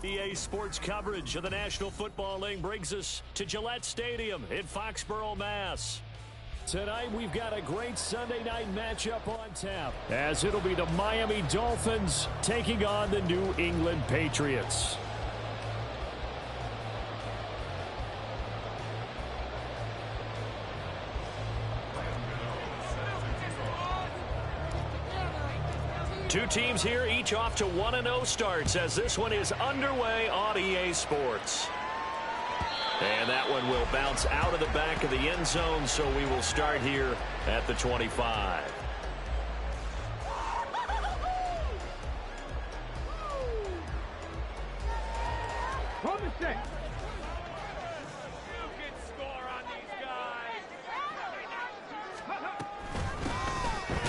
EA Sports coverage of the National Football League brings us to Gillette Stadium in Foxborough, Mass. Tonight, we've got a great Sunday night matchup on tap, as it'll be the Miami Dolphins taking on the New England Patriots. Two teams here, each off to 1-0 starts as this one is underway on EA Sports. And that one will bounce out of the back of the end zone, so we will start here at the 25. From the 6.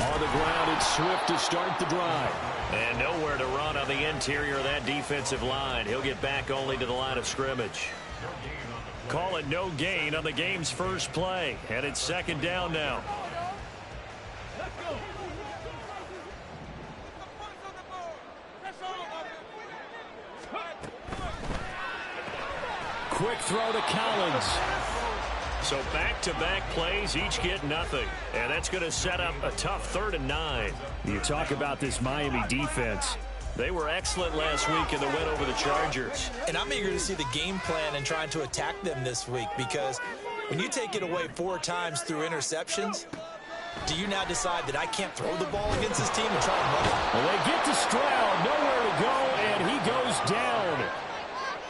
On the ground, it's Swift to start the drive. And nowhere to run on the interior of that defensive line. He'll get back only to the line of scrimmage. Call it no gain on the game's first play. And it's second down now. Quick throw to Collins. So back-to-back plays, each get nothing. And that's going to set up a tough 3rd and 9. You talk about this Miami defense. They were excellent last week in the win over the Chargers. And I'm eager to see the game plan and trying to attack them this week, because when you take it away 4 times through interceptions, do you now decide that I can't throw the ball against this team and try and run it? Well, they get to Stroud, nowhere to go, and he goes down.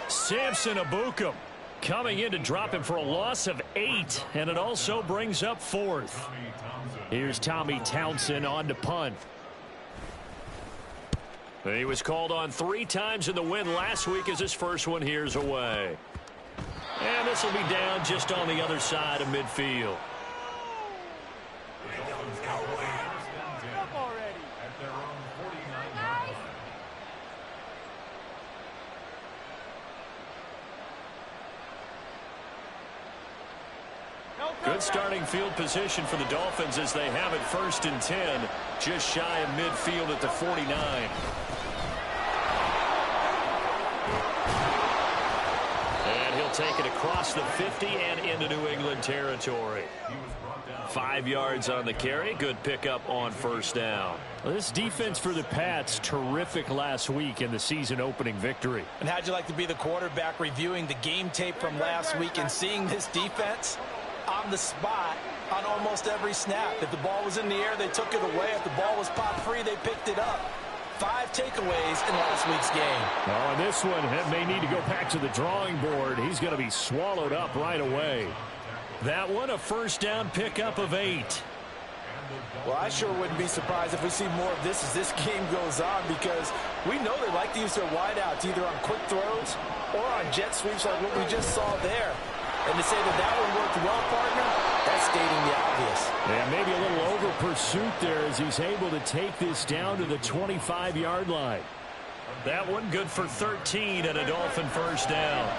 Samson Abukum coming in to drop him for a loss of 8, and it also brings up 4th. Here's Tommy Townsend on to punt. He was called on 3 times in the win last week as his first one here's away. And this will be down just on the other side of midfield. Good starting field position for the Dolphins as they have it 1st and 10, just shy of midfield at the 49. And he'll take it across the 50 and into New England territory. 5 yards on the carry. Good pickup on 1st down. Well, this defense for the Pats, terrific last week in the season-opening victory. And how'd you like to be the quarterback reviewing the game tape from last week and seeing this defense on the spot on almost every snap? If the ball was in the air, they took it away. If the ball was popped free, they picked it up. 5 takeaways in last week's game. Oh, and this one may need to go back to the drawing board. He's going to be swallowed up right away. That one, a 1st down pickup of 8. Well, I sure wouldn't be surprised if we see more of this as this game goes on, because we know they like to use their wideouts either on quick throws or on jet sweeps like what we just saw there. And to say that one worked well, partner, that's stating the obvious. And maybe a little over pursuit there as he's able to take this down to the 25-yard line. That one good for 13 and a Dolphin 1st down.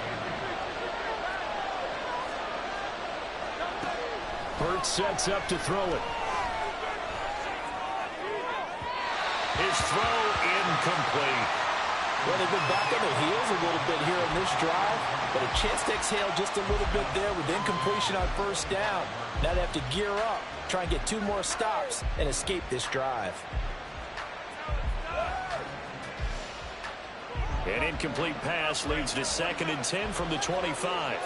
Burt sets up to throw it. His throw incomplete. Well, they've been back on their heels a little bit here on this drive, but a chance to exhale just a little bit there with incompletion on 1st down. Now they have to gear up, try and get 2 more stops, and escape this drive. An incomplete pass leads to 2nd and 10 from the 25.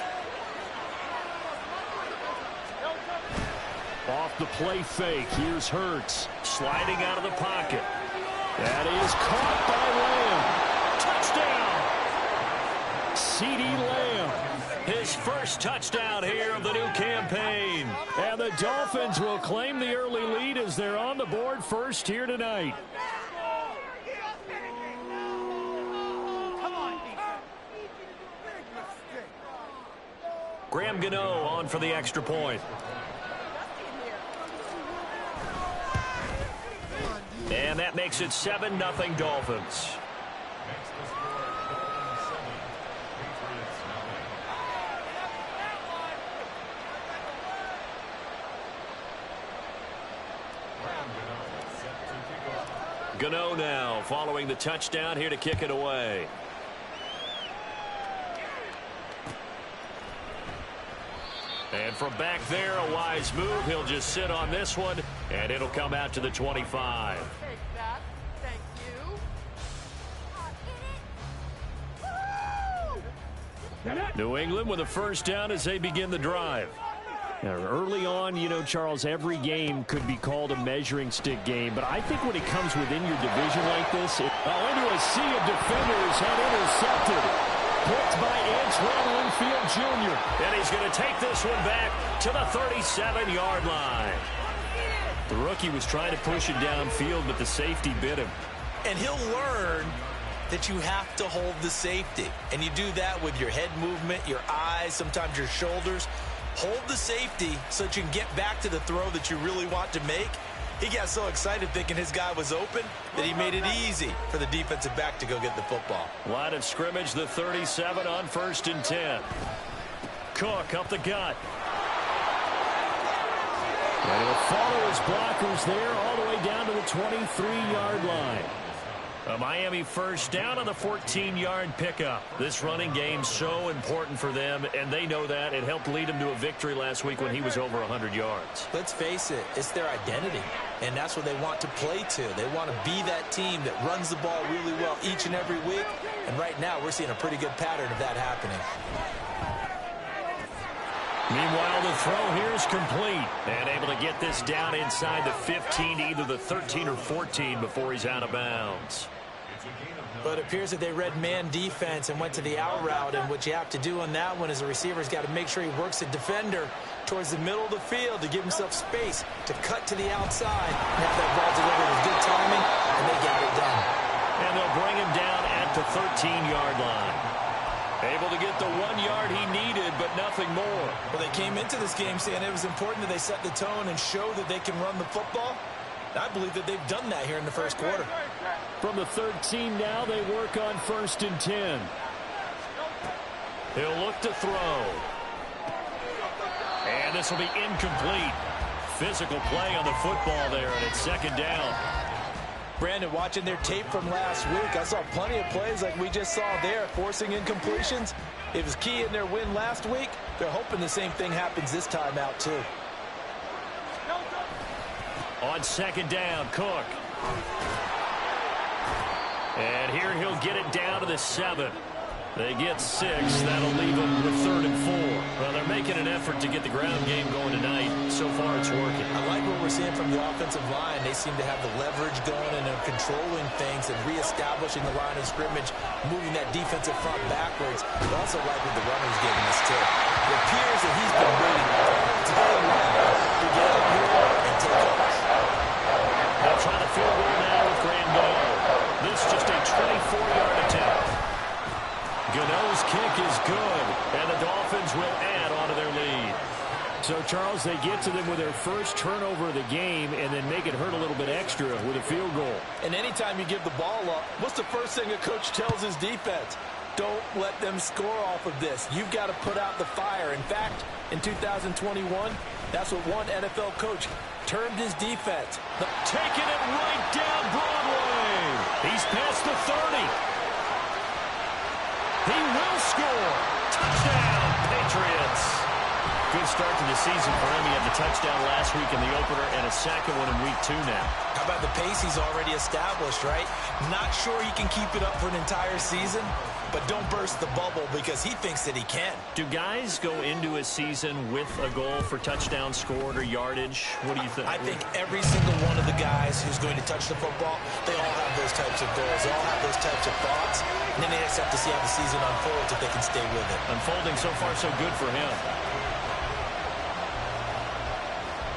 Off the play fake, here's Hurts, sliding out of the pocket. That is caught by Lamb. Touchdown! CeeDee Lamb. His first touchdown here of the new campaign. And the Dolphins will claim the early lead as they're on the board first here tonight. Graham Gano on for the extra point. And that makes it 7-0 Dolphins. Gano now following the touchdown here to kick it away. And from back there, a wise move. He'll just sit on this one, and it'll come out to the 25. Take that. Thank you. New England with a first down as they begin the drive. Now, early on, you know, Charles, every game could be called a measuring stick game, but I think when it comes within your division like this, into a sea of defenders and intercepted. Picked by Antoine Winfield Jr. And he's going to take this one back to the 37-yard line. The rookie was trying to push it downfield, but the safety bit him. And he'll learn that you have to hold the safety. And you do that with your head movement, your eyes, sometimes your shoulders. Hold the safety so that you can get back to the throw that you really want to make. He got so excited thinking his guy was open that he made it easy for the defensive back to go get the football. Line of scrimmage, the 37 on 1st and 10. Cook up the gut. And he'll follow his blockers there all the way down to the 23-yard line. A Miami first down on the 14-yard pickup. This running game so important for them, and they know that. It helped lead him to a victory last week when he was over 100 yards. Let's face it, it's their identity, and that's what they want to play to. They want to be that team that runs the ball really well each and every week, and right now we're seeing a pretty good pattern of that happening. Meanwhile, the throw here is complete, and able to get this down inside the 15, either the 13 or 14 before he's out of bounds. But it appears that they read man defense and went to the out route, and what you have to do on that one is a receiver's got to make sure he works the defender towards the middle of the field to give himself space to cut to the outside and have that ball delivered with good timing, and they got it done. And they'll bring him down at the 13-yard line. Able to get the 1 yard he needed, but nothing more. Well, they came into this game saying it was important that they set the tone and show that they can run the football. I believe that they've done that here in the first quarter. From the 13 now, they work on 1st and 10. He'll look to throw. And this will be incomplete. Physical play on the football there, and it's 2nd down. Brandon, watching their tape from last week, I saw plenty of plays like we just saw there, forcing incompletions. It was key in their win last week. They're hoping the same thing happens this time out, too. On 2nd down, Cook. And here he'll get it down to the 7. They get 6. That'll leave them with 3rd and 4. Well, they're making an effort to get the ground game going tonight. So far, it's working. I like what we're seeing from the offensive line. They seem to have the leverage going and they're controlling things and reestablishing the line of scrimmage, moving that defensive front backwards. But also like what the runner's giving us, too. It appears that he's been waiting all day long to get up here and take off. They'll try the field goal now with Grandal. This just a 24-yard attempt. Gano's kick is good, and the Dolphins will add on to their lead. So, Charles, they get to them with their first turnover of the game and then make it hurt a little bit extra with a field goal. And anytime you give the ball up, what's the first thing a coach tells his defense? Don't let them score off of this. You've got to put out the fire. In fact, in 2021, that's what one NFL coach termed his defense. Taking it right down Broadway. He's past the 30. He will score. Touchdown, Patriots. Good start to the season for him. He had the touchdown last week in the opener and a second one in week 2 now. How about the pace he's already established, right? Not sure he can keep it up for an entire season, but don't burst the bubble because he thinks that he can. Do guys go into a season with a goal for touchdown scored or yardage? What do you think? I think every single one of the guys who's going to touch the football, they all have those types of goals. They all have those types of thoughts. And then they just have to see how the season unfolds if they can stay with it. Unfolding so far so good for him.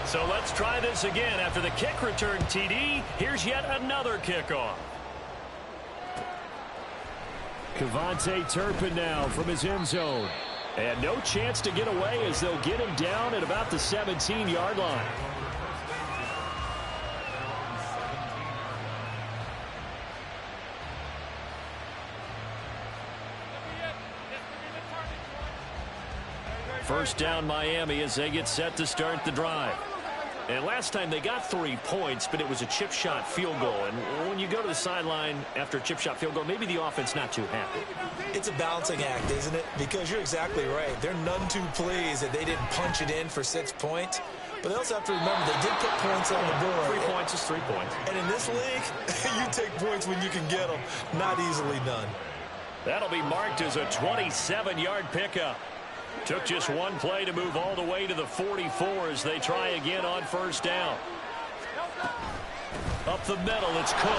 So let's try this again. After the kick return TD, here's yet another kickoff. Kevontae Turpin now from his end zone. And no chance to get away as they'll get him down at about the 17-yard line. First down Miami as they get set to start the drive. And last time they got 3 points, but it was a chip shot field goal. And when you go to the sideline after a chip shot field goal, maybe the offense not too happy. It's a balancing act, isn't it? Because you're exactly right. They're none too pleased that they didn't punch it in for 6 points. But they also have to remember they did put points on the board. 3 points is 3 points. And in this league, you take points when you can get them. Not easily done. That'll be marked as a 27-yard pickup. Took just one play to move all the way to the 44 as they try again on first down. Up the middle, it's Cook.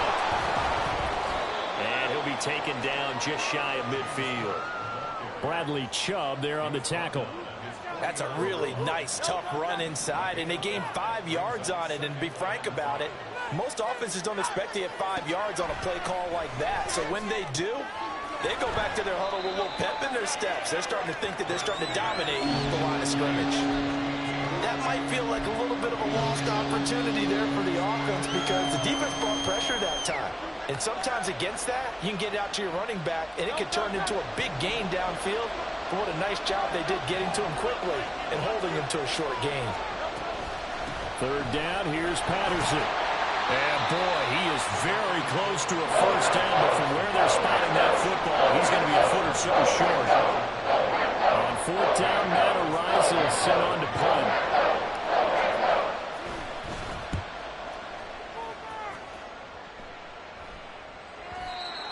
And he'll be taken down just shy of midfield. Bradley Chubb there on the tackle. That's a really nice, tough run inside, and they gained 5 yards on it. And to be frank about it, most offenses don't expect to get 5 yards on a play call like that. So when they do, they go back to their huddle with a little pep in their steps. They're starting to think that they're starting to dominate the line of scrimmage. That might feel like a little bit of a lost opportunity there for the offense because the defense brought pressure that time. And sometimes against that, you can get out to your running back, and it could turn into a big gain downfield. But what a nice job they did getting to him quickly and holding him to a short gain. Third down, here's Patterson. And, boy, he is very close to a first down, but from where they're spotting that football, he's going to be a foot or so short. On fourth down, Matt Ariza is sent on to punt.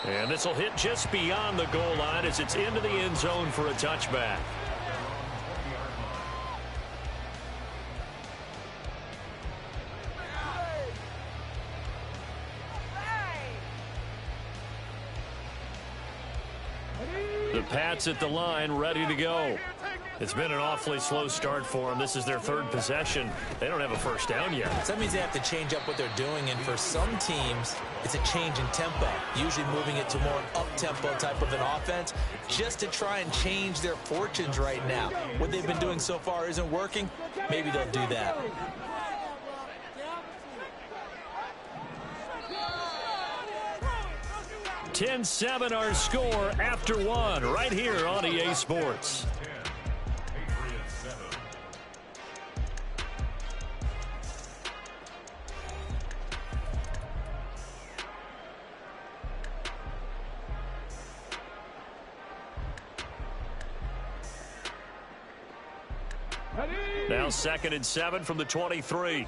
And this will hit just beyond the goal line as it's into the end zone for a touchback. The Pats at the line, ready to go. It's been an awfully slow start for them. This is their third possession. They don't have a first down yet. So that means they have to change up what they're doing, and for some teams, it's a change in tempo, usually moving it to more up-tempo type of an offense, just to try and change their fortunes right now. What they've been doing so far isn't working. Maybe they'll do that. $10-7 our score after one right here on EA Sports. Now 2nd and 7 from the 23.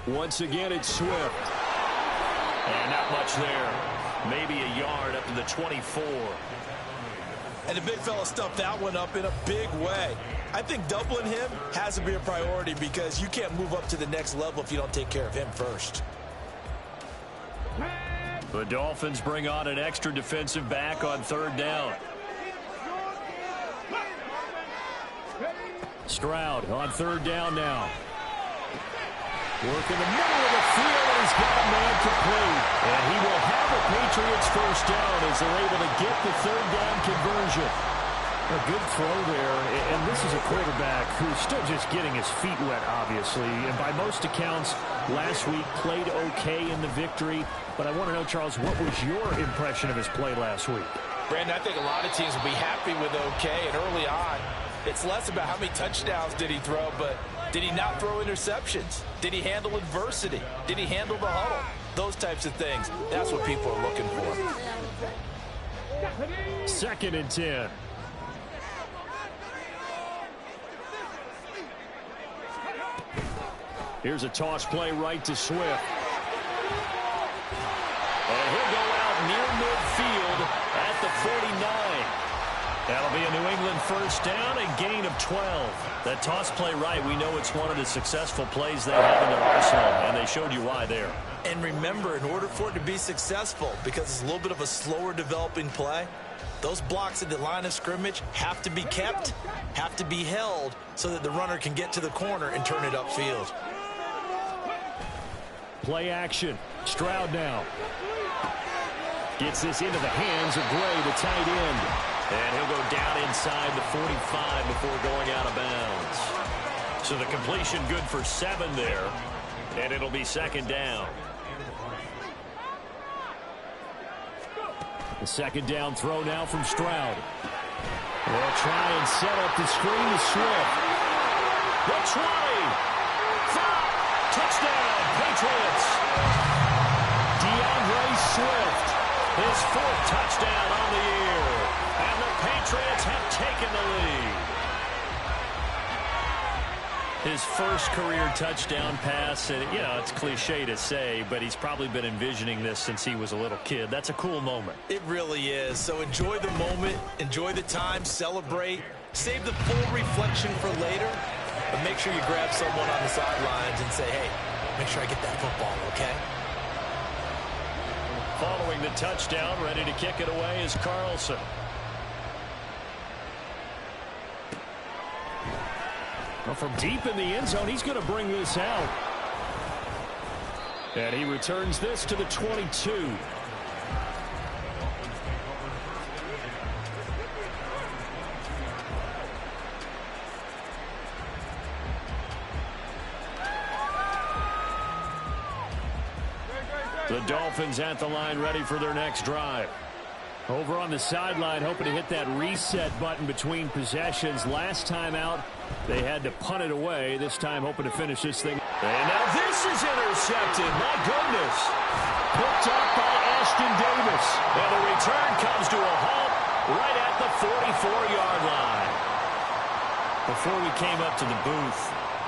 Once again, it's Swift. And not much there. Maybe a yard up to the 24. And the big fella stuffed that one up in a big way. I think doubling him has to be a priority because you can't move up to the next level if you don't take care of him first. The Dolphins bring on an extra defensive back on third down. Stroud on third down now. Work in the middle of the field, and he's got a man complete. And he will have a Patriots first down as they're able to get the third down conversion. A good throw there, and this is a quarterback who's still just getting his feet wet, obviously. And by most accounts, last week played okay in the victory. But I want to know, Charles, what was your impression of his play last week? Brandon, I think a lot of teams will be happy with okay, and early on, it's less about how many touchdowns did he throw, but did he not throw interceptions? Did he handle adversity? Did he handle the huddle? Those types of things. That's what people are looking for. 2nd and 10. Here's a toss play right to Swift. And he'll go out near midfield at the 49. That'll be a New England first down, a gain of 12. That toss play right, we know it's one of the successful plays they have in their arsenal, and they showed you why there. And remember, in order for it to be successful, because it's a little bit of a slower developing play, those blocks at the line of scrimmage have to be kept, have to be held, so that the runner can get to the corner and turn it upfield. Play action. Stroud now. Gets this into the hands of Gray, the tight end. And he'll go down inside the 45 before going out of bounds. So the completion good for 7 there. And it'll be 2nd down. The second down throw now from Stroud. They'll try and set up the screen to Swift. The 20. 5. Touchdown, Patriots. DeAndre Swift, his 4th touchdown on the year. And the Patriots have taken the lead. His first career touchdown pass, and you know, it's cliche to say, but he's probably been envisioning this since he was a little kid. That's a cool moment. It really is. So enjoy the moment, enjoy the time, celebrate, save the full reflection for later, but make sure you grab someone on the sidelines and say, hey, make sure I get that football, okay? Following the touchdown, ready to kick it away is Carlson. Well, from deep in the end zone, he's going to bring this out. And he returns this to the 22. The Dolphins at the line, ready for their next drive. Over on the sideline, hoping to hit that reset button between possessions. Last time out, they had to punt it away. This time, hoping to finish this thing. And now this is intercepted. My goodness. Picked up by Ashton Davis. And the return comes to a halt right at the 44-yard line. Before we came up to the booth,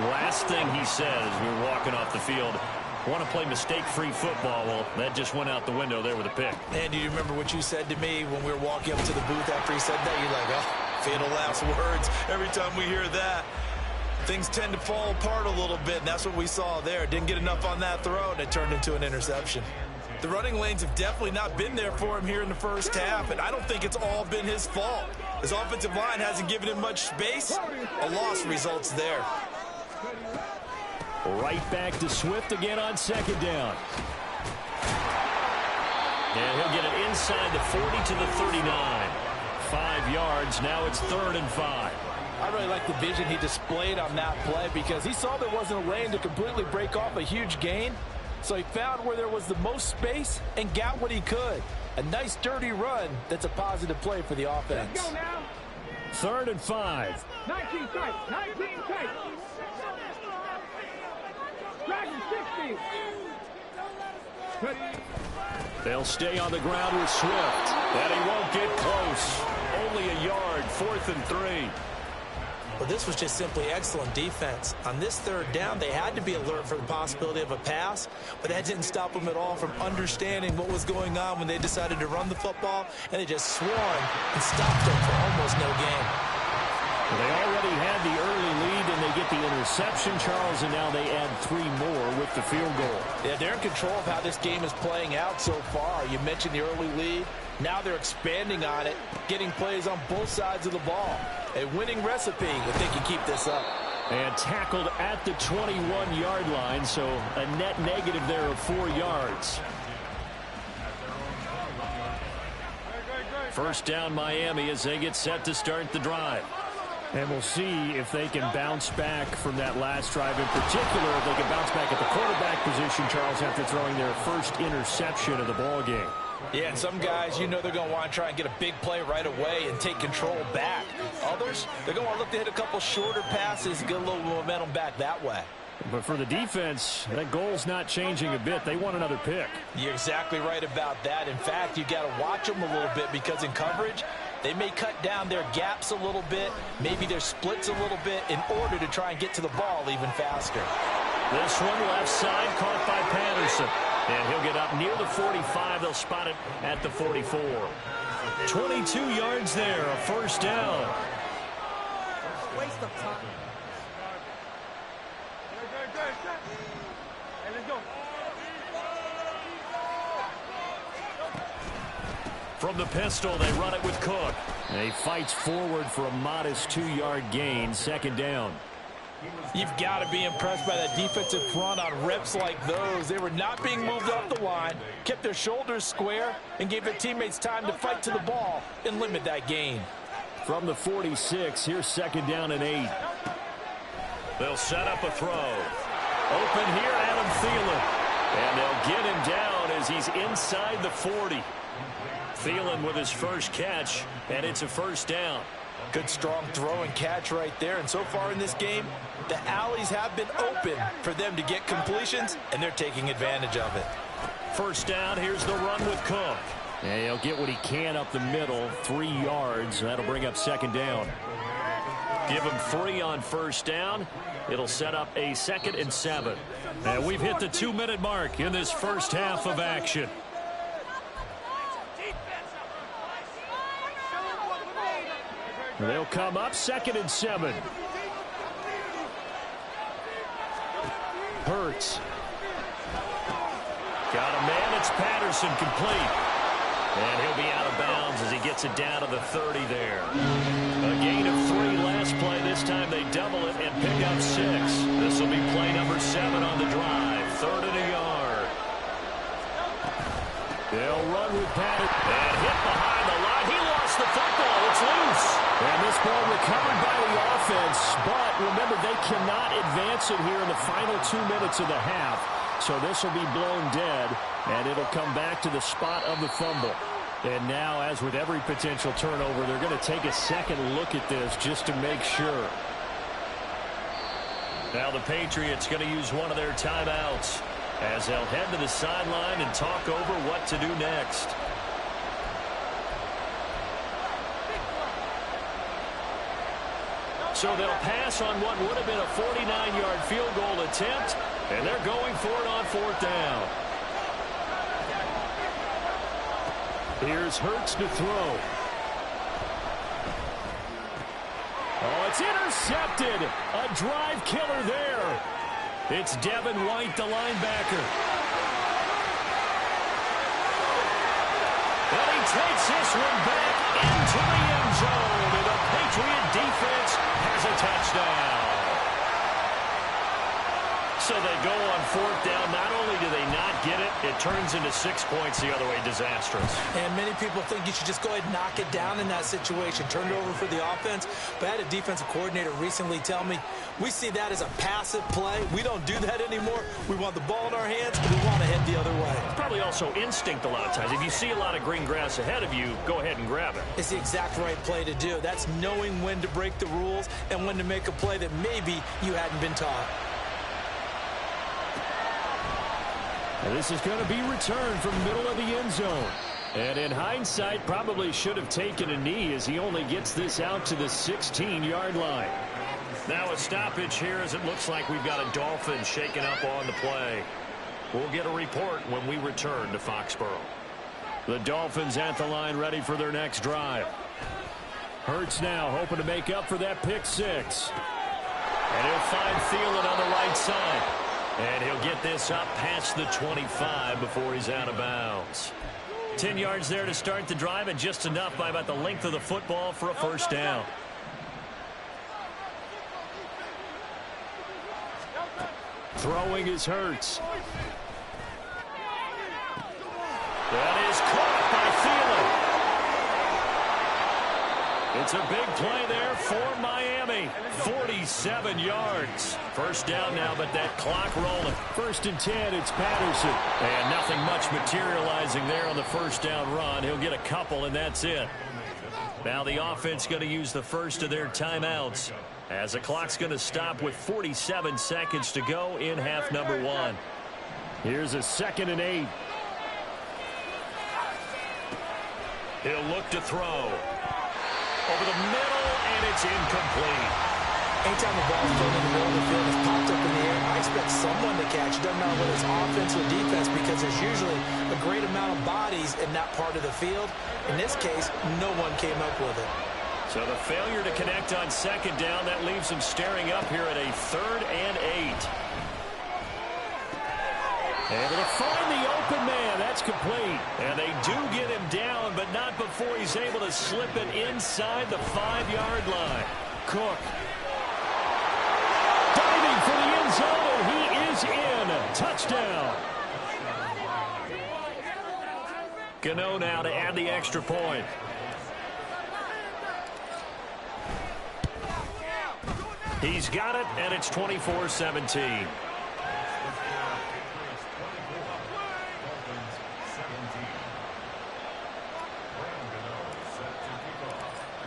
last thing he said as we were walking off the field, want to play mistake-free football. Well, that just went out the window there with a pick. And do you remember what you said to me when we were walking up to the booth after he said that? You're like, oh, fatal last words. Every time we hear that, things tend to fall apart a little bit, and that's what we saw there. Didn't get enough on that throw, and it turned into an interception. The running lanes have definitely not been there for him here in the first half, and I don't think it's all been his fault. His offensive line hasn't given him much space. A loss results there. Right back to Swift again on second down. And he'll get it inside the 40 to the 39. 5 yards. Now it's 3rd and 5. I really like the vision he displayed on that play because he saw there wasn't a lane to completely break off a huge gain. So he found where there was the most space and got what he could. A nice dirty run that's a positive play for the offense. Let's go now. 3rd and 5. 19 tight. 19 tight. Dragon 60. They'll stay on the ground with Swift. And he won't get close. Only a yard. 4th and 3. Well, this was just simply excellent defense. On this 3rd down, they had to be alert for the possibility of a pass, but that didn't stop them at all from understanding what was going on when they decided to run the football, and they just swung and stopped them for almost no gain. Well, they already had the early lead, and they get the interception, Charles, and now they add 3 more with the field goal. Yeah, they're in control of how this game is playing out so far. You mentioned the early lead. Now they're expanding on it, getting plays on both sides of the ball. A winning recipe if they can keep this up. And tackled at the 21-yard line, so a net negative there of 4 yards. First down Miami as they get set to start the drive. And we'll see if they can bounce back from that last drive. In particular, if they can bounce back at the quarterback position, Charles, after throwing their first interception of the ball game. Yeah, and some guys, you know they're going to want to try and get a big play right away and take control back. Others, they're going to want to look to hit a couple shorter passes and get a little momentum back that way. But for the defense, that goal's not changing a bit. They want another pick. You're exactly right about that. In fact, you got to watch them a little bit because in coverage, they may cut down their gaps a little bit, maybe their splits a little bit in order to try and get to the ball even faster. This one left side caught by Patterson. And he'll get up near the 45. They'll spot it at the 44. 22 yards there, a first down. Waste of time. Hey, let's go. From the pistol, they run it with Cook. And he fights forward for a modest 2-yard gain, second down. You've got to be impressed by that defensive front on reps like those. They were not being moved off the line, kept their shoulders square, and gave their teammates time to fight to the ball and limit that gain. From the 46, here's second down and 8. They'll set up a throw. Open here, Adam Thielen. And they'll get him down as he's inside the 40. Thielen with his first catch, and it's a first down. Good strong throw and catch right there. And so far in this game, the alleys have been open for them to get completions, and they're taking advantage of it. First down, here's the run with Cook. And he'll get what he can up the middle, 3 yards. That'll bring up second down. Give him 3 on first down. It'll set up a 2nd and 7. And we've hit the 2-minute mark in this first half of action. They'll come up 2nd and 7. Hurts. Got a man. It's Patterson complete. And he'll be out of bounds as he gets it down to the 30 there. A gain of 3 last play. This time they double it and pick up 6. This will be play number 7 on the drive. 3rd and a yard. They'll run with Patterson. And hit behind the line. He lost the football. It's loose. And this ball recovered by the offense. But remember, they cannot advance it here in the final 2 minutes of the half. So this will be blown dead, and it'll come back to the spot of the fumble. And now, as with every potential turnover, they're going to take a second look at this just to make sure. Now the Patriots going to use one of their timeouts as they'll head to the sideline and talk over what to do next. So they'll pass on what would have been a 49-yard field goal attempt, and they're going for it on 4th down. Here's Hurts to throw. Oh, it's intercepted. A drive killer there. It's Devin White, the linebacker. And he takes this one back into the end zone, and the Patriot defense has a touchdown. So they go on 4th down. Not only do they not get it, it turns into 6 points the other way. Disastrous. And many people think you should just go ahead and knock it down in that situation. Turn it over for the offense. But I had a defensive coordinator recently tell me, we see that as a passive play. We don't do that anymore. We want the ball in our hands, and we want to head the other way. It's probably also instinct a lot of times. If you see a lot of green grass ahead of you, go ahead and grab it. It's the exact right play to do. That's knowing when to break the rules and when to make a play that maybe you hadn't been taught. And this is going to be returned from middle of the end zone. And in hindsight, probably should have taken a knee as he only gets this out to the 16-yard line. Now a stoppage here as it looks like we've got a Dolphin shaking up on the play. We'll get a report when we return to Foxborough. The Dolphins at the line ready for their next drive. Hurts now hoping to make up for that pick 6. And he'll find Thielen on the right side. And he'll get this up past the 25 before he's out of bounds. 10 yards there to start the drive, and just enough by about the length of the football for a first down. Throwing is Hurts. That is caught by Thielen. It's a big play there for Miami. 47 yards. First down now, but that clock rolling. 1st and 10, it's Patterson. And nothing much materializing there on the first down run. He'll get a couple, and that's it. Now the offense going to use the first of their timeouts as the clock's going to stop with 47 seconds to go in half number 1. Here's a 2nd and 8. He'll look to throw. Over the middle, and it's incomplete. Anytime the ball's thrown in the middle of the field, it's popped up in the air, I expect someone to catch. It doesn't matter whether it's offense or defense, because there's usually a great amount of bodies in that part of the field. In this case, no one came up with it. So the failure to connect on 2nd down, that leaves them staring up here at a 3rd and 8. Able to find the open man. That's complete. And they do get him down, but not before he's able to slip it inside the 5-yard line. Cook. Diving for the end zone, and he is in. Touchdown. Gano now to add the extra point. He's got it, and it's 24-17.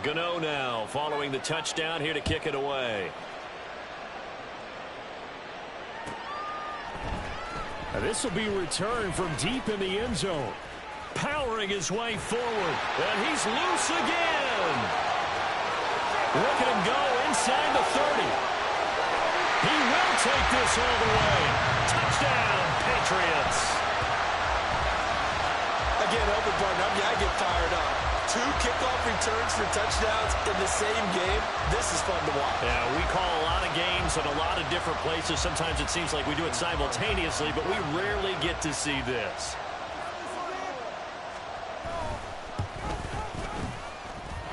Gano now following the touchdown here to kick it away. This will be returned from deep in the end zone. Powering his way forward. And he's loose again. Look at him go inside the 30. He will take this all the way. Touchdown, Patriots. Again, Elvin Barton, I get fired up. 2 kickoff returns for touchdowns in the same game. This is fun to watch. Yeah, we call a lot of games in a lot of different places. Sometimes it seems like we do it simultaneously, but we rarely get to see this.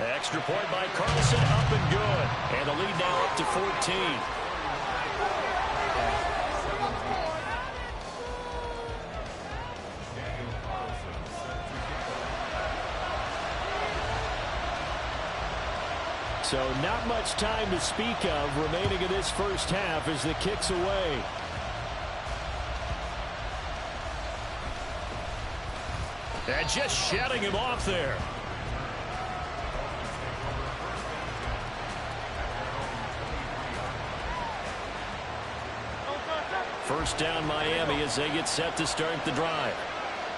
Extra point by Carlson, up and good. And the lead now up to 14. So not much time to speak of remaining in this first half as the kick's away. And just shutting him off there. First down Miami as they get set to start the drive.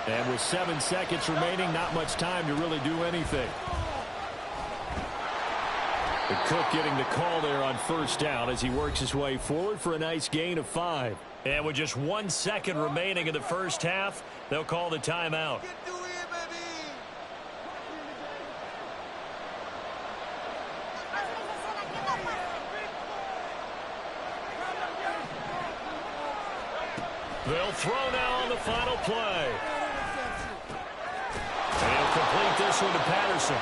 And with 7 seconds remaining, not much time to really do anything. The Cook getting the call there on first down as he works his way forward for a nice gain of 5. And with just 1 second remaining in the first half, they'll call the timeout. They'll throw now on the final play. And he'll complete this one to Patterson.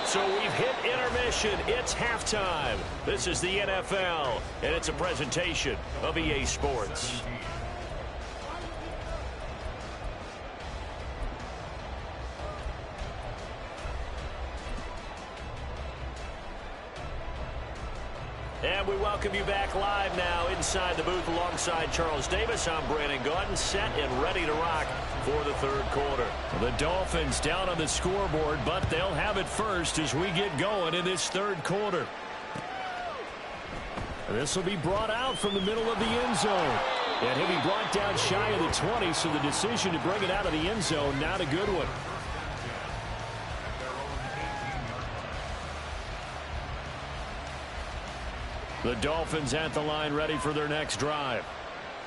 So we've hit intermission. It's halftime. This is the NFL, and it's a presentation of EA Sports. And we welcome you back live now inside the booth alongside Charles Davis. I'm Brandon Gaudin, set and ready to rock for the third quarter. The Dolphins down on the scoreboard, but they'll have it first as we get going in this third quarter. This will be brought out from the middle of the end zone. And he'll be brought down shy of the 20, so the decision to bring it out of the end zone, not a good one. The Dolphins at the line ready for their next drive.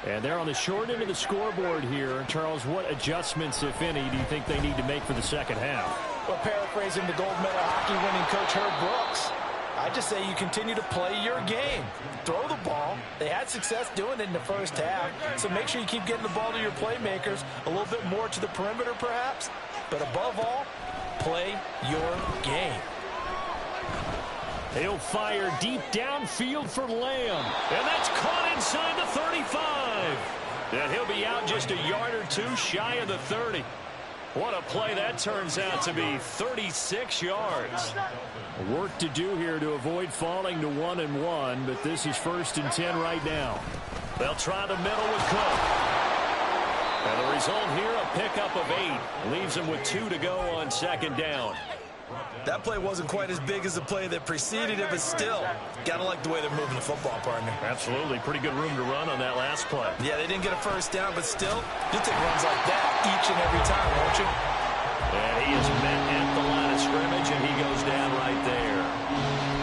And they're on the short end of the scoreboard here. Charles, what adjustments, if any, do you think they need to make for the second half? Well, paraphrasing the gold medal hockey winning coach Herb Brooks, I just say you continue to play your game. Throw the ball. They had success doing it in the first half, so make sure you keep getting the ball to your playmakers, a little bit more to the perimeter perhaps, but above all, play your game. He'll fire deep downfield for Lamb. And that's caught inside the 35. And he'll be out just a yard or two shy of the 30. What a play that turns out to be, 36 yards. Work to do here to avoid falling to 1-1, but this is 1st and 10 right now. They'll try the middle with Cook. And the result here, a pickup of 8. Leaves them with 2 to go on second down. That play wasn't quite as big as the play that preceded it, but still, got to like the way they're moving the football, partner. Absolutely. Pretty good room to run on that last play. Yeah, they didn't get a first down, but still, you take runs like that each and every time, won't you? And he is met at the line of scrimmage, and he goes down right there.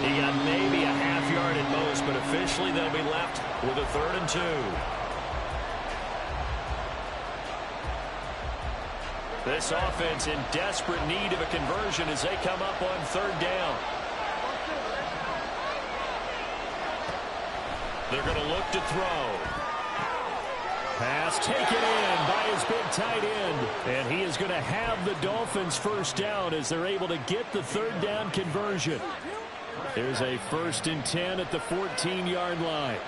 He got maybe a half yard at most, but officially they'll be left with a 3rd and 2. This offense in desperate need of a conversion as they come up on 3rd down. They're going to look to throw. Pass taken in by his big tight end. And he is going to have the Dolphins first down as they're able to get the 3rd down conversion. There's a 1st and 10 at the 14-yard line.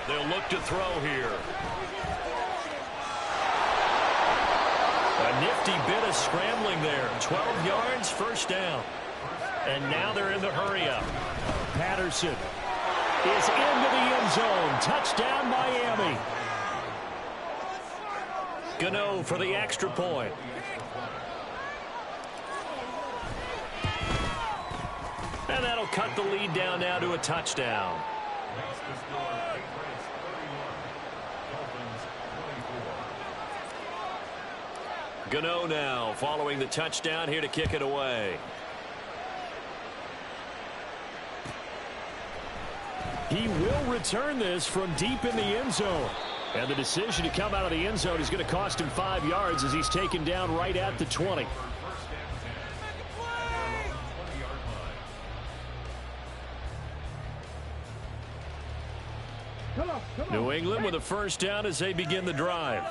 They'll look to throw here. A nifty bit of scrambling there. 12 yards, first down. And now they're in the hurry-up. Patterson is into the end zone. Touchdown, Miami. Gano for the extra point. And that'll cut the lead down now to a touchdown. Gano now following the touchdown here to kick it away. He will return this from deep in the end zone. And the decision to come out of the end zone is going to cost him 5 yards as he's taken down right at the 20. New England with a first down as they begin the drive.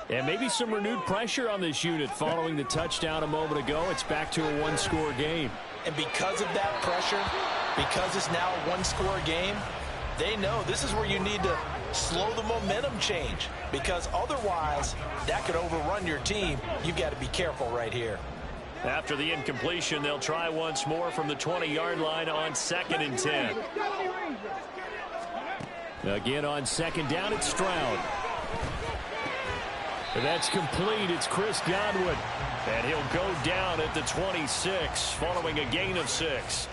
And maybe some renewed pressure on this unit following the touchdown a moment ago. It's back to a one-score game. And because of that pressure, because it's now a one-score game, they know this is where you need to slow the momentum change, because otherwise that could overrun your team. You've got to be careful right here. After the incompletion, they'll try once more from the 20-yard line on 2nd and 10. Again on 2nd down, it's Stroud. That's complete. It's Chris Godwin. And he'll go down at the 26 following a gain of 6.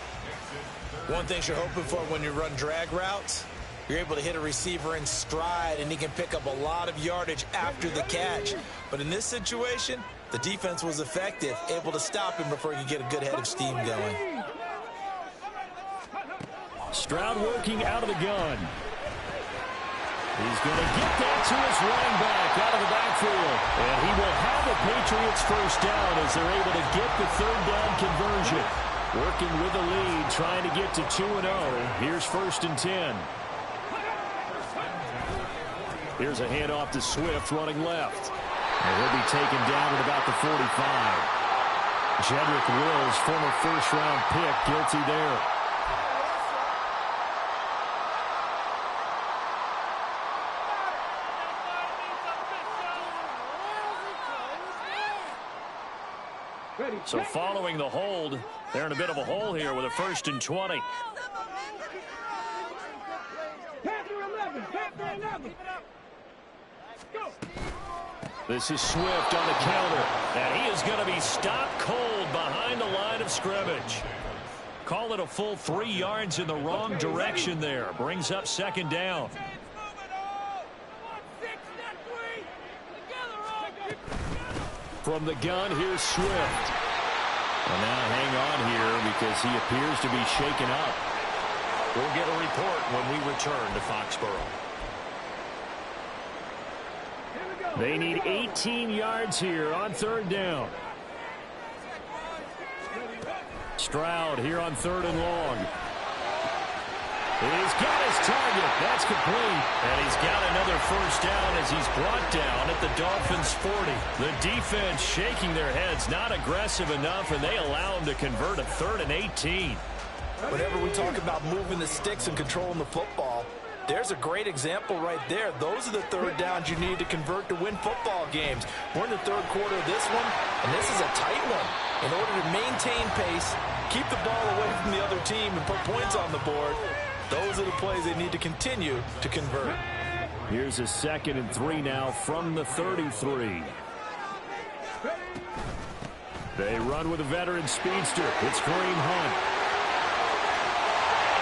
One thing you're hoping for when you run drag routes, you're able to hit a receiver in stride, and he can pick up a lot of yardage after the catch. But in this situation, the defense was effective, able to stop him before he could get a good head of steam going. Stroud working out of the gun. He's going to get that to his running back out of the backfield. And he will have the Patriots first down as they're able to get the 3rd down conversion. Working with the lead, trying to get to 2-0. Here's 1st and 10. Here's a handoff to Swift running left. And he'll be taken down at about the 45. Jedrick Wills, former first-round pick, guilty there. So following the hold, they're in a bit of a hole here with a 1st and 20. This is Swift on the counter, and he is going to be stopped cold behind the line of scrimmage. Call it a full 3 yards in the wrong direction there. Brings up 2nd down. From the gun, here's Swift. And now hang on here because he appears to be shaken up. We'll get a report when we return to Foxborough. They need 18 yards here on 3rd down. Stroud here on 3rd and long. He's got his target. That's complete. And he's got another first down as he's brought down at the Dolphins' 40. The defense shaking their heads, not aggressive enough, and they allow him to convert a 3rd and 18. Whenever we talk about moving the sticks and controlling the football, there's a great example right there. Those are the 3rd downs you need to convert to win football games. We're in the 3rd quarter of this one, and this is a tight one. In order to maintain pace, keep the ball away from the other team, and put points on the board, those are the plays they need to continue to convert. Here's a 2nd and 3 now from the 33. They run with a veteran speedster. It's Kareem Hunt.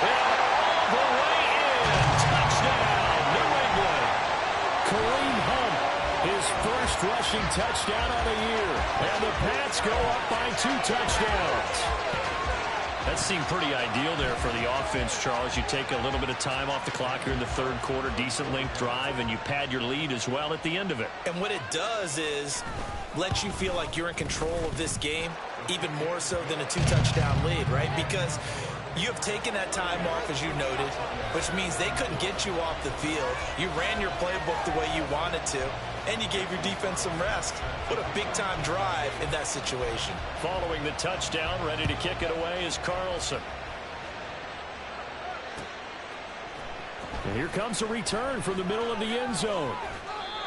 And all the way in. Touchdown, New England. Kareem Hunt, his first rushing touchdown on the year. And the Pats go up by 2 touchdowns. That seemed pretty ideal there for the offense, Charles. You take a little bit of time off the clock here in the 3rd quarter, decent length drive, and you pad your lead as well at the end of it. And what it does is let you feel like you're in control of this game, even more so than a 2-touchdown lead, right? Because you have taken that time off, as you noted, which means they couldn't get you off the field. You ran your playbook the way you wanted to, and you gave your defense some rest. What a big-time drive in that situation. Following the touchdown, ready to kick it away is Carlson. And here comes a return from the middle of the end zone.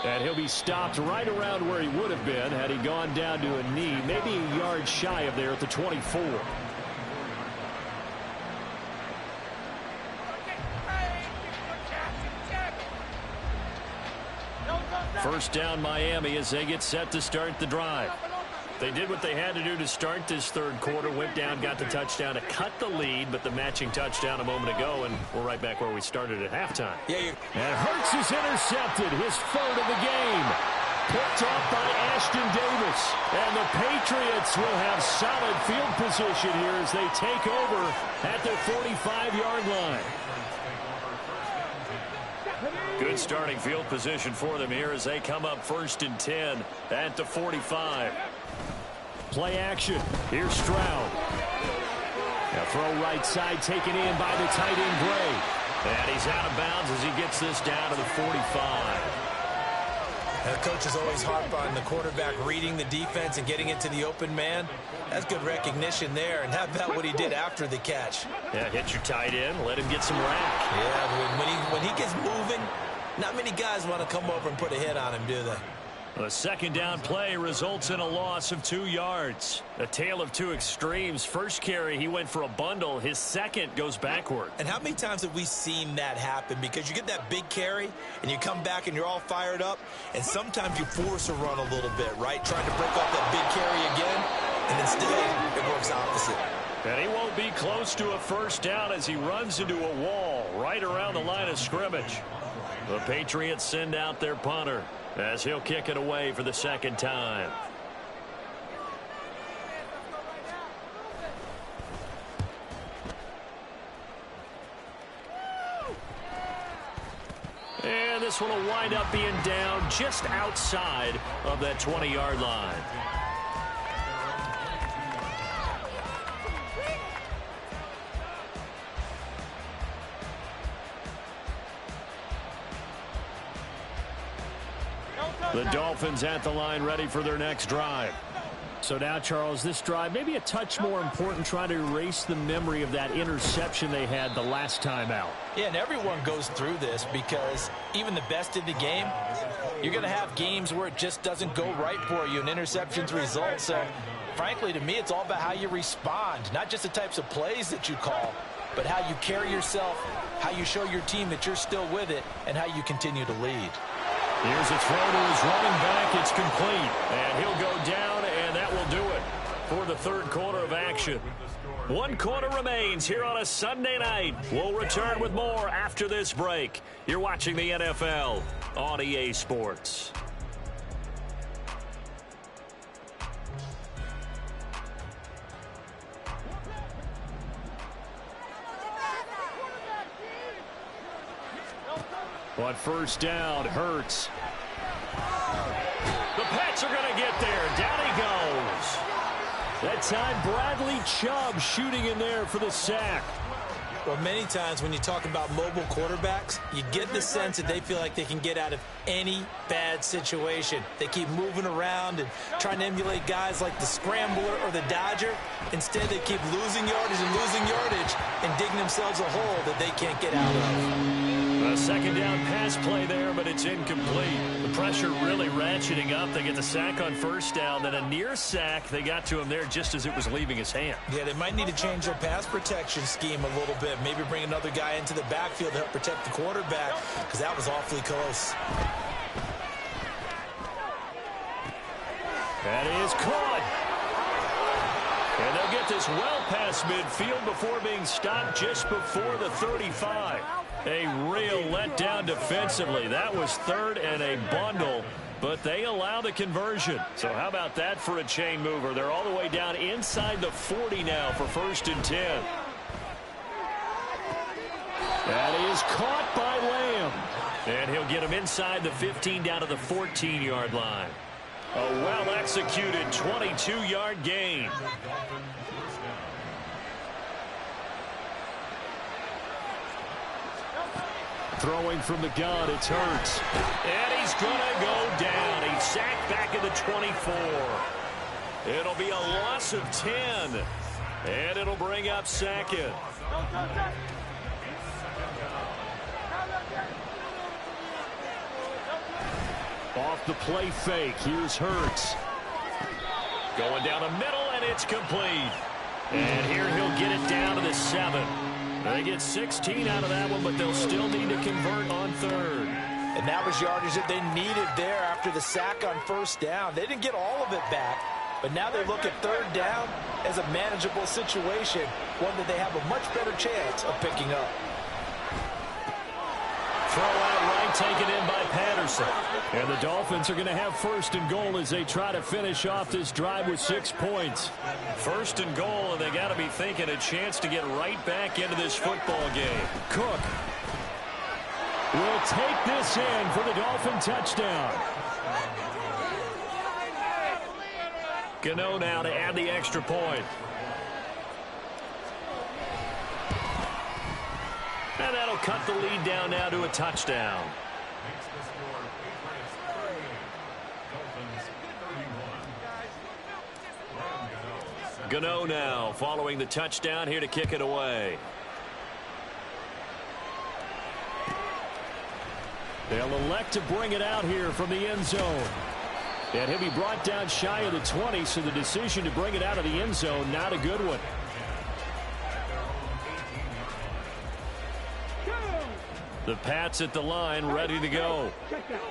And he'll be stopped right around where he would have been had he gone down to a knee, maybe a yard shy of there at the 24. First down Miami as they get set to start the drive. They did what they had to do to start this third quarter. Went down, got the touchdown to cut the lead, but the matching touchdown a moment ago, and we're right back where we started at halftime. Yeah, and Hurts is intercepted, his third of the game. Picked off by Ashton Davis. And the Patriots will have solid field position here as they take over at their 45-yard line. Good starting field position for them here as they come up 1st and 10 at the 45. Play action. Here's Stroud. A throw right side taken in by the tight end Gray. And he's out of bounds as he gets this down to the 45. The coach is always harp on the quarterback reading the defense and getting it to the open man. That's good recognition there. And how about what he did after the catch? Yeah, hit your tight end, let him get some rack. Yeah, when he gets moving, not many guys want to come over and put a hit on him, do they? A second down play results in a loss of 2 yards. A tale of two extremes. First carry, he went for a bundle. His second goes backward. And how many times have we seen that happen? Because you get that big carry, and you come back and you're all fired up, and sometimes you force a run a little bit, right? Trying to break off that big carry again, and instead it works opposite. And he won't be close to a first down as he runs into a wall right around the line of scrimmage. The Patriots send out their punter as he'll kick it away for the second time. And this one will wind up being down just outside of that 20-yard line. The Dolphins at the line ready for their next drive. So now, Charles, this drive maybe a touch more important, trying to erase the memory of that interception they had the last time out. Yeah, and everyone goes through this because even the best in the game, you're going to have games where it just doesn't go right for you and interceptions result. So, frankly, to me, it's all about how you respond, not just the types of plays that you call, but how you carry yourself, how you show your team that you're still with it, and how you continue to lead. Here's a throw to his running back. It's complete. And he'll go down, and that will do it for the third quarter of action. 1 quarter remains here on a Sunday night. We'll return with more after this break. You're watching the NFL on EA Sports. On first down, Hurts. The Pats are going to get there. Down he goes. That time, Bradley Chubb shooting in there for the sack. Well, many times when you talk about mobile quarterbacks, you get the sense that they feel like they can get out of any bad situation. They keep moving around and trying to emulate guys like the Scrambler or the Dodger. Instead, they keep losing yardage and digging themselves a hole that they can't get out of. A second down pass play there, but it's incomplete. The pressure really ratcheting up. They get the sack on first down, then a near sack. They got to him there just as it was leaving his hand. Yeah, they might need to change their pass protection scheme a little bit. Maybe bring another guy into the backfield to help protect the quarterback, because that was awfully close. That is caught. And they'll get this well past midfield before being stopped just before the 35. A real letdown defensively. That was third and a bundle, but they allow the conversion. So how about that for a chain mover? They're all the way down inside the 40 now for 1st and 10. That is caught by Lamb. And he'll get him inside the 15 down to the 14-yard line. A well-executed 22-yard gain. Throwing from the gun, it's Hurts. And he's going to go down. He's sacked back at the 24. It'll be a loss of 10. And it'll bring up second. Off the play fake, here's Hurts. Going down the middle, and it's complete. And here he'll get it down to the 7. They get 16 out of that one, but they'll still need to convert on third. And that was yardage that they needed there after the sack on first down. They didn't get all of it back, But now they look at third down as a manageable situation, one that they have a much better chance of picking up. Throw out right, taken in by Patterson. And the Dolphins are going to have first and goal as they try to finish off this drive with 6 points. First and goal, and they got to be thinking a chance to get right back into this football game. Cook will take this in for the Dolphin touchdown. Gano now to add the extra point. And that'll cut the lead down now to a touchdown. Gano now following the touchdown here to kick it away. They'll elect to bring it out here from the end zone. And he'll be brought down shy of the 20, so the decision to bring it out of the end zone, not a good one. The Pats at the line, ready to go.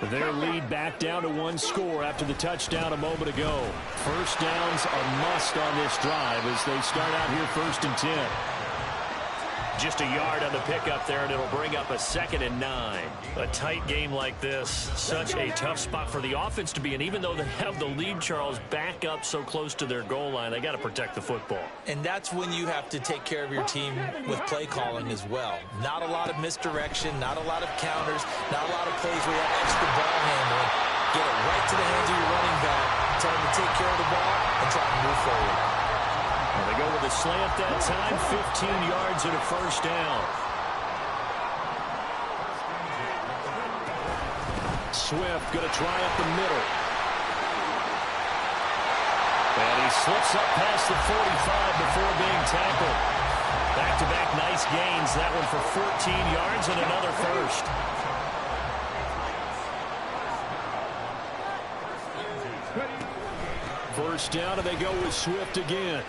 Their lead back down to 1 score after the touchdown a moment ago. First downs a must on this drive as they start out here 1st and 10. Just a yard on the pickup there, and it'll bring up a 2nd and 9. A tight game like this, such a tough spot for the offense to be in. Even though they have the lead, Charles, back up so close to their goal line, they got to protect the football. And that's when you have to take care of your team with play calling as well. Not a lot of misdirection, not a lot of counters, not a lot of plays where you have extra ball handling. Get it right to the hands of your running back, tell him to take care of the ball, and try to move forward. Well, they go with a slant that time, 15 yards and a first down. Swift going to try up the middle. And he slips up past the 45 before being tackled. Back-to-back nice gains. That one for 14 yards and another first. First down, and they go with Swift again.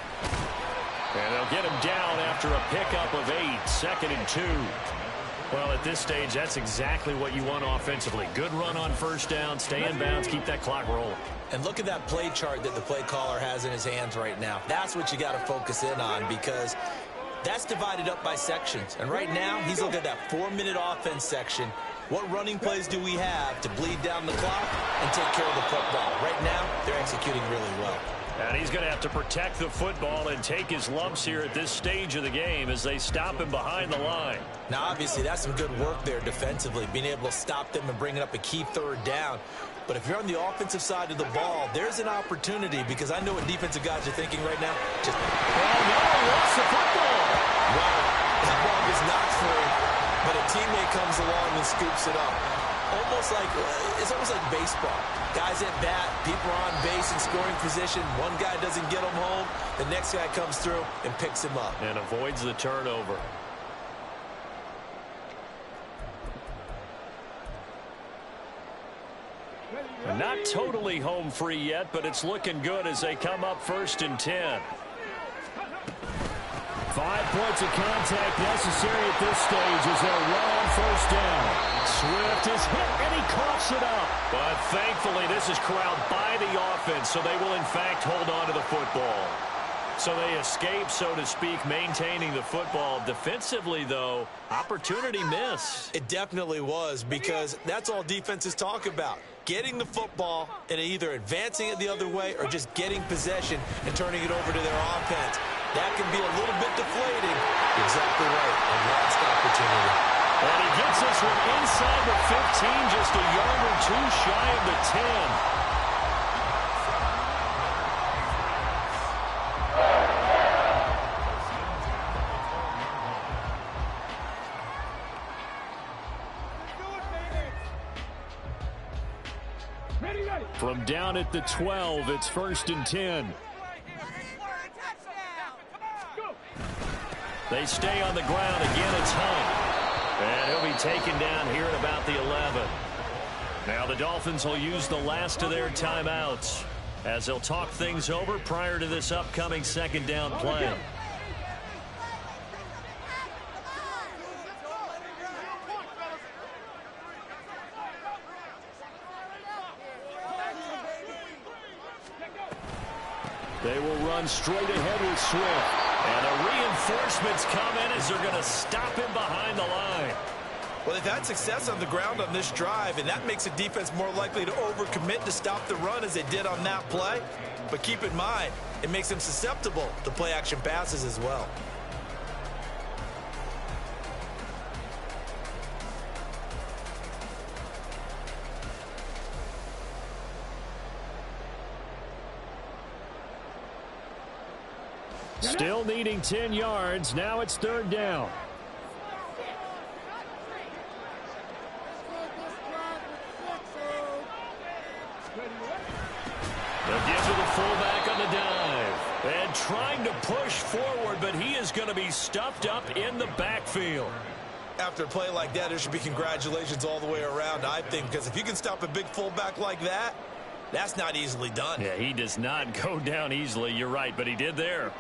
And they'll get him down after a pickup of 8, 2nd and 2. Well, at this stage, that's exactly what you want offensively. Good run on first down, stay in bounds, keep that clock rolling. And look at that play chart that the play caller has in his hands right now. That's what you got to focus in on, because that's divided up by sections. And right now, he's looking at that 4-minute offense section. What running plays do we have to bleed down the clock and take care of the football? Right now, they're executing really well. And he's going to have to protect the football and take his lumps here at this stage of the game as they stop him behind the line. Now, obviously, that's some good work there defensively, being able to stop them and bringing up a key third down. But if you're on the offensive side of the ball, there's an opportunity, because I know what defensive guys are thinking right now. Just, oh, no, lost the football. Wow, that ball gets knocked free, but a teammate comes along and scoops it up. It's almost like baseball. Guys at bat, people are on base in scoring position. One guy doesn't get him home. The next guy comes through and picks him up. And avoids the turnover. Not totally home free yet, but it's looking good as they come up 1st and 10. 5 points of contact necessary at this stage as they'll run on first down. Swift is hit, and he coughs it up. But thankfully, this is corralled by the offense, so they will, in fact, hold on to the football. So they escape, so to speak, maintaining the football. Defensively, though, opportunity miss. It definitely was, because that's all defenses talk about. Getting the football and either advancing it the other way or just getting possession and turning it over to their offense. That can be a little bit deflating. Exactly right. A lost opportunity. And he gets this one inside the 15, just a yard or two shy of the 10. From down at the 12, it's 1st and 10. They stay on the ground. Again, it's Hunt. And he'll be taken down here at about the 11. Now the Dolphins will use the last of their timeouts as they'll talk things over prior to this upcoming 2nd down play. They will run straight ahead with Swift. And the reinforcements come in as they're going to stop him behind the line. Well, they've had success on the ground on this drive, and that makes the defense more likely to overcommit to stop the run as they did on that play. But keep in mind, it makes them susceptible to play-action passes as well. Still needing 10 yards. Now it's third down. They'll give to the fullback on the dive. And trying to push forward, but he is going to be stuffed up in the backfield. After a play like that, there should be congratulations all the way around, I think, because if you can stop a big fullback like that, that's not easily done. Yeah, he does not go down easily. You're right, but he did there.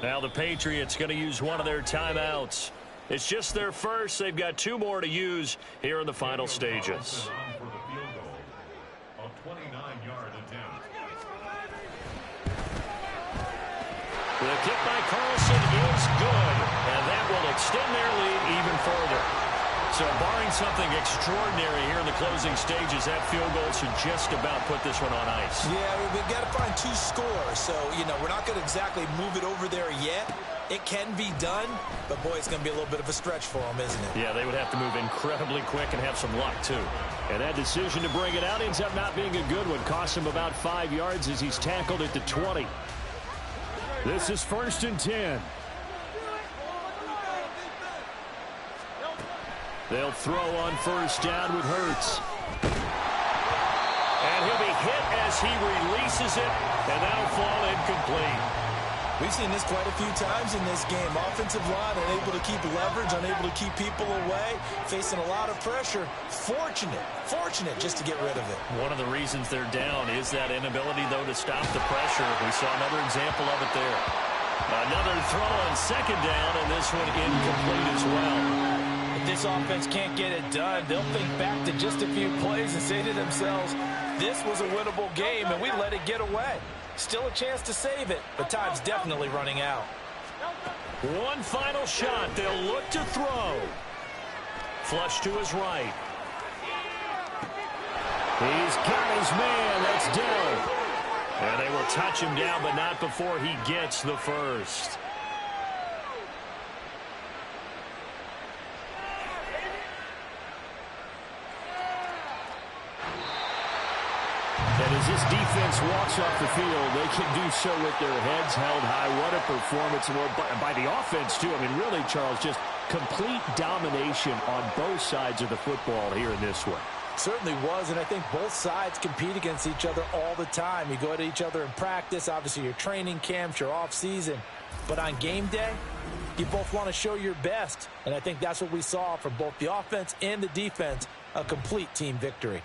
Now the Patriots going to use one of their timeouts. It's just their first. They've got 2 more to use here in the final stages. The kick by Carlson is good, and that will extend their lead even further. So barring something extraordinary here in the closing stages, that field goal should just about put this one on ice. Yeah, we've got to find 2 scores. So, we're not going to exactly move it over there yet. It can be done, but, boy, it's going to be a little bit of a stretch for them, isn't it? Yeah, they would have to move incredibly quick and have some luck, too. And that decision to bring it out ends up not being a good one. Costs him about 5 yards as he's tackled at the 20. This is 1st and 10. They'll throw on 1st down with Hurts. And he'll be hit as he releases it, and that'll fall incomplete. We've seen this quite a few times in this game. Offensive line unable to keep leverage, unable to keep people away, facing a lot of pressure. Fortunate just to get rid of it. One of the reasons they're down is that inability, though, to stop the pressure. We saw another example of it there. Another throw on 2nd down, and this one incomplete as well. If this offense can't get it done, they'll think back to just a few plays and say to themselves, this was a winnable game, and we let it get away. Still a chance to save it, but time's definitely running out. One final shot. They'll look to throw. Flush to his right. He's got his man. That's down. And they will touch him down, but not before he gets the first. And as this defense walks off the field, they can do so with their heads held high. What a performance by the offense, too. I mean, really, Charles, just complete domination on both sides of the football here in this one. Certainly was, and I think both sides compete against each other all the time. You go at each other in practice, obviously your training camps, your off-season. But on game day, you both want to show your best. And I think that's what we saw from both the offense and the defense, a complete team victory.